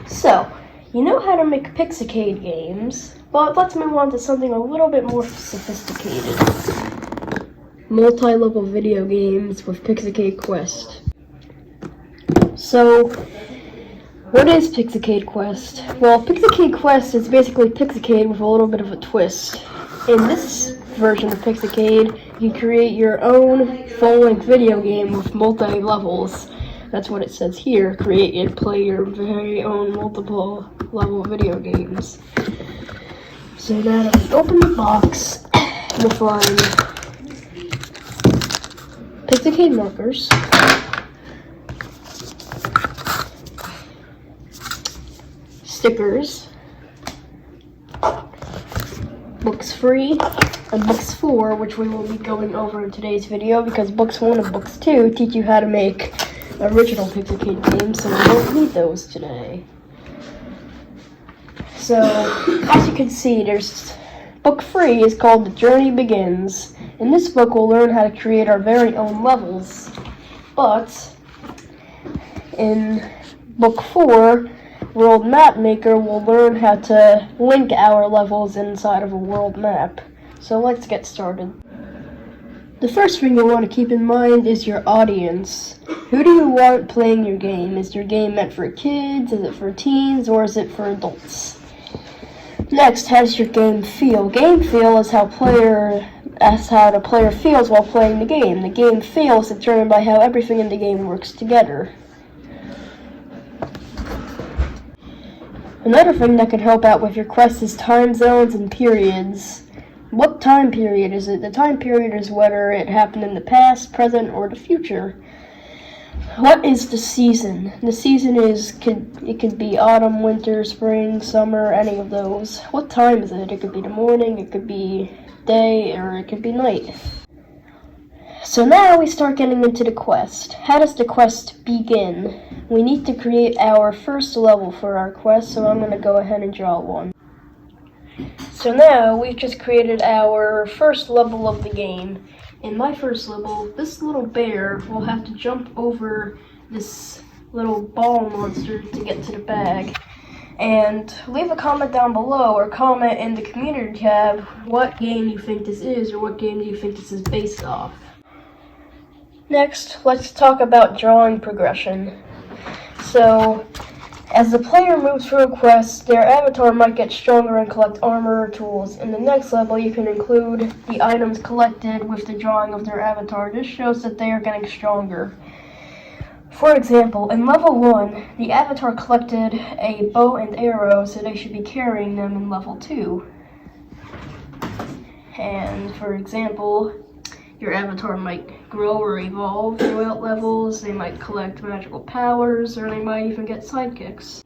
So, you know how to make Pixicade games, but let's move on to something a little bit more sophisticated. Multi-level video games with Pixicade Quest. So, what is Pixicade Quest? Well, Pixicade Quest is basically Pixicade with a little bit of a twist. In this version of Pixicade, you can create your own full-length video game with multi-levels. That's what it says here. Create and play your very own multiple-level video games. So now if we open the box, we'll find Pixicade markers, stickers, books 3, and books 4, which we will be going over in today's video because books 1 and books 2 teach you how to make original Pixicade games, so we won't need those today. So, as you can see, there's book 3 is called The Journey Begins. In this book, we'll learn how to create our very own levels. But in book 4, World Map Maker, we'll learn how to link our levels inside of a world map. So let's get started. The first thing you want to keep in mind is your audience. Who do you want playing your game? Is your game meant for kids? Is it for teens? Or is it for adults? Next, how does your game feel? Game feel is how the player feels while playing the game. The game feel is determined by how everything in the game works together. Another thing that can help out with your quest is time zones and periods. What time period is it? The time period is whether it happened in the past, present, or the future. What is the season? The season could be autumn, winter, spring, summer, any of those. What time is it? It could be the morning, it could be day, or it could be night. So now we start getting into the quest. How does the quest begin? We need to create our first level for our quest, so I'm going to go ahead and draw one. So now we've just created our first level of the game. In my first level, this little bear will have to jump over this little ball monster to get to the bag. And leave a comment down below or comment in the community tab what game you think this is or what game you think this is based off. Next, let's talk about drawing progression. So, as the player moves through a quest, their avatar might get stronger and collect armor or tools. In the next level, you can include the items collected with the drawing of their avatar. This shows that they are getting stronger. For example, in level 1, the avatar collected a bow and arrow, so they should be carrying them in level 2. And for example, your avatar might grow or evolve throughout levels, they might collect magical powers, or they might even get sidekicks.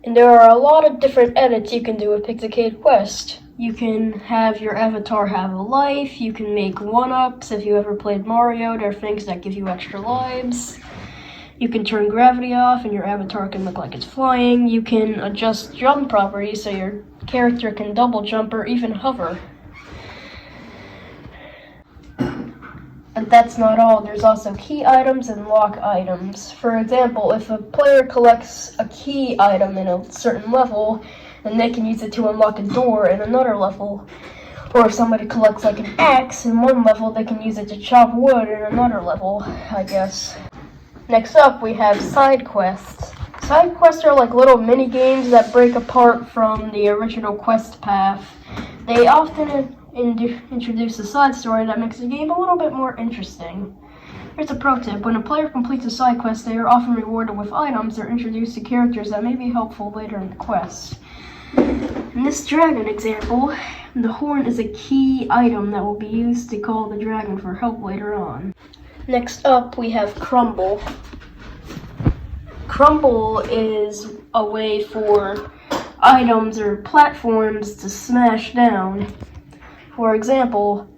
And there are a lot of different edits you can do with Pixicade Quest. You can have your avatar have a life, you can make 1-ups. If you ever played Mario, there are things that give you extra lives. You can turn gravity off and your avatar can look like it's flying. You can adjust jump properties so your character can double jump or even hover. But that's not all. There's also key items and lock items. For example, if a player collects a key item in a certain level, then they can use it to unlock a door in another level. Or if somebody collects like an axe in one level, they can use it to chop wood in another level, I guess. Next up, we have side quests. Side quests are like little mini games that break apart from the original quest path. They often introduce a side story that makes the game a little bit more interesting. Here's a pro tip. When a player completes a side quest, they are often rewarded with items or introduced to characters that may be helpful later in the quest. In this dragon example, the horn is a key item that will be used to call the dragon for help later on. Next up, we have Crumble. Crumble is a way for items or platforms to smash down. For example,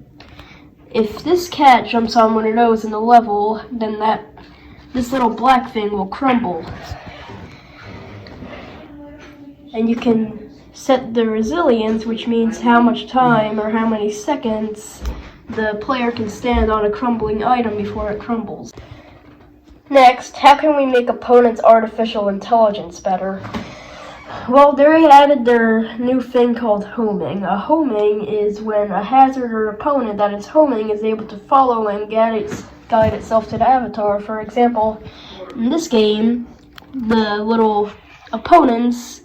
if this cat jumps on one of those in the level, then this little black thing will crumble. And you can set the resilience, which means how much time or how many seconds the player can stand on a crumbling item before it crumbles. Next, how can we make opponents' artificial intelligence better? Well, they added their new thing called homing. A homing is when a hazard or opponent that is homing is able to follow and guide itself to the avatar. For example, in this game, the little opponents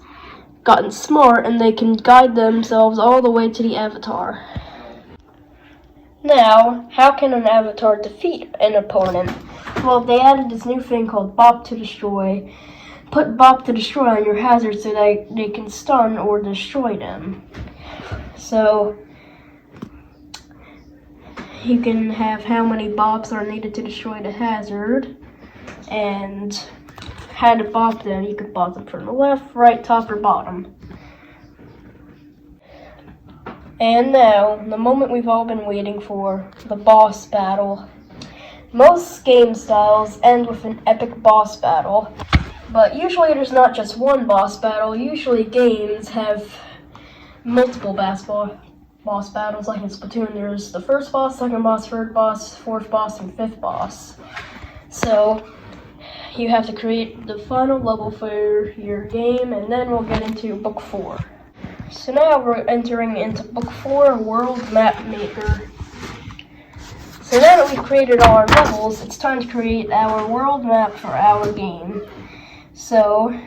gotten smart and they can guide themselves all the way to the avatar. Now, how can an avatar defeat an opponent? Well, they added this new thing called Bop to Destroy. Put Bop to Destroy on your hazard so that they can stun or destroy them. So, you can have how many bops are needed to destroy the hazard, and how to bop them. You can bop them from the left, right, top, or bottom. And now, the moment we've all been waiting for, the boss battle. Most game styles end with an epic boss battle. But usually there's not just one boss battle. Usually games have multiple boss battles, like in Splatoon. There's the first boss, second boss, third boss, fourth boss, and fifth boss. So you have to create the final level for your game, and then we'll get into Book 4. So now we're entering into Book 4, World Map Maker. So now that we've created all our levels, it's time to create our world map for our game. So,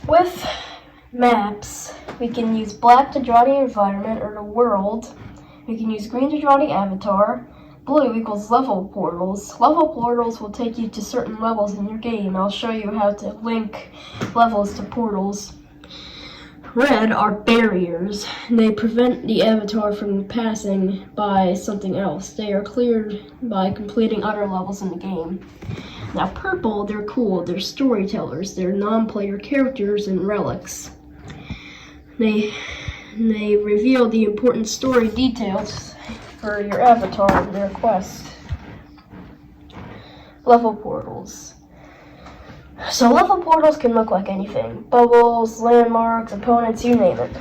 with maps, we can use black to draw the environment or the world. We can use green to draw the avatar. Blue equals level portals. Level portals will take you to certain levels in your game. I'll show you how to link levels to portals. Red are barriers. They prevent the avatar from passing by something else. They are cleared by completing other levels in the game. Now purple, they're cool. They're storytellers. They're non-player characters and relics. They reveal the important story details for your avatar and their quest. Level portals. So level portals can look like anything. Bubbles, landmarks, opponents, you name it.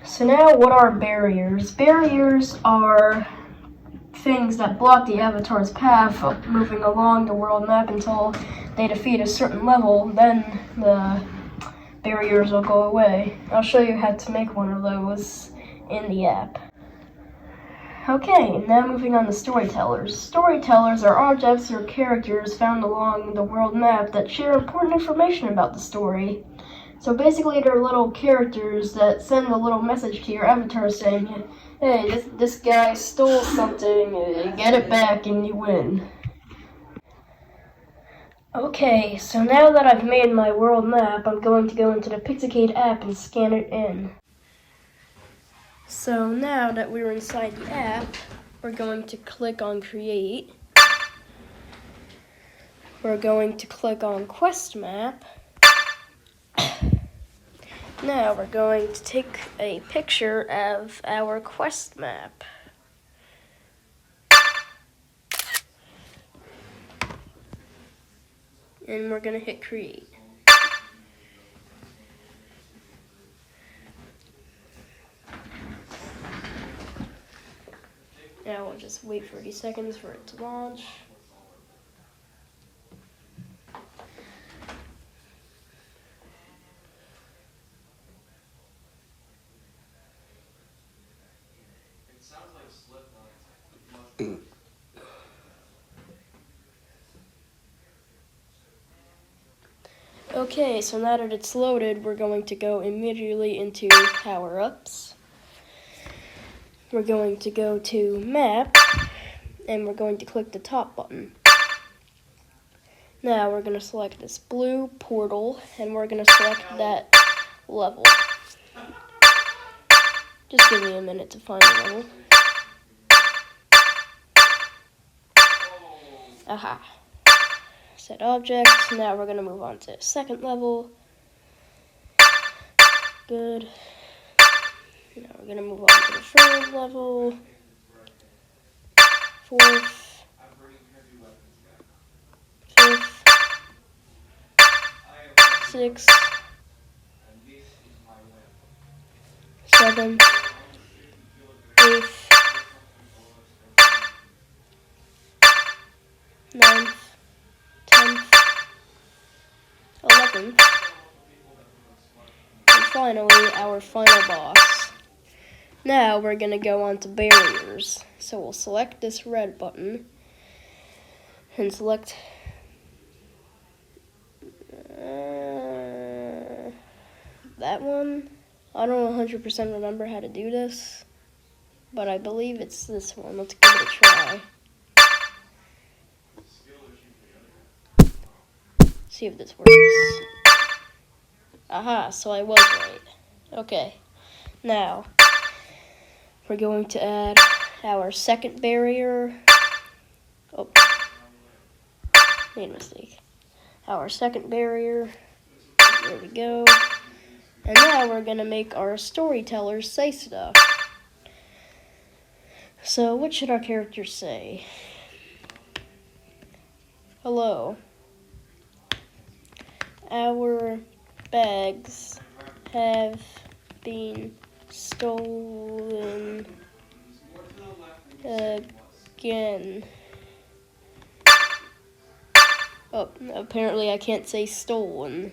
So now what are barriers? Barriers are things that block the avatar's path of moving along the world map until they defeat a certain level. Then the barriers will go away. I'll show you how to make one of those in the app. Okay, now moving on to storytellers. Storytellers are objects or characters found along the world map that share important information about the story. So basically they're little characters that send a little message to your avatar saying, hey, this guy stole something, get it back and you win. Okay, so now that I've made my world map, I'm going to go into the Pixicade app and scan it in. So now that we're inside the app, we're going to click on Create. We're going to click on Quest Map. Now we're going to take a picture of our quest map. And we're going to hit Create. Now we'll just wait 30 seconds for it to launch. Okay, so now that it's loaded, we're going to go immediately into power-ups. We're going to go to Map, and we're going to click the top button. Now we're going to select this blue portal, and we're going to select that level. Just give me a minute to find the level. Aha. Set object. Now we're going to move on to second level. Good. Now we're going to move on to the third level. Fourth. Fifth. Sixth. Seventh. Eighth. 9th, 10th, 11th, and finally our final boss. Now we're going to go on to barriers. So we'll select this red button and select that one. I don't 100% remember how to do this, but I believe it's this one. Let's give it a try. See if this works. Aha, so I was right. Okay, now we're going to add our second barrier. Oh, made a mistake. Our second barrier. There we go. And now we're going to make our storytellers say stuff. So, what should our characters say? Hello. Our bags have been stolen again. Oh, apparently I can't say stolen.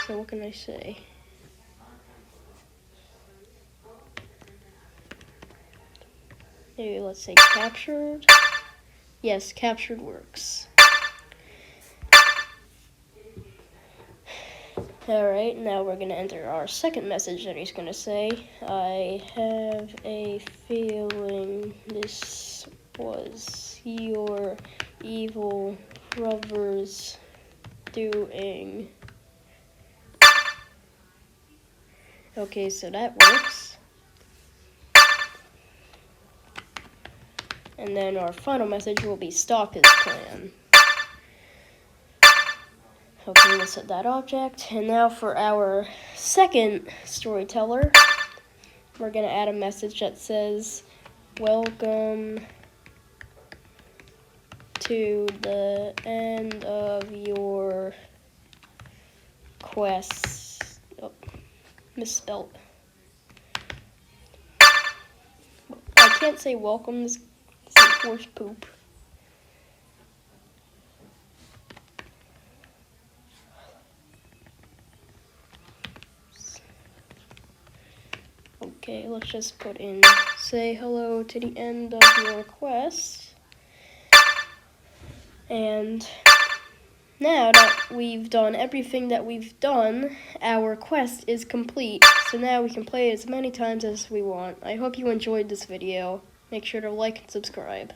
So what can I say? Maybe let's say captured. Yes, captured works. Alright, now we're going to enter our second message that he's going to say. I have a feeling this was your evil brother's doing. Okay, so that works. And then our final message will be stop his plan. Okay, we'll set that object. And now for our second storyteller, we're going to add a message that says, welcome to the end of your quest. Oh, misspelled. I can't say welcome, this is horse poop. Okay, let's just put in, say hello to the end of your quest. And now that we've done everything that we've done, our quest is complete. So now we can play it as many times as we want. I hope you enjoyed this video. Make sure to like and subscribe.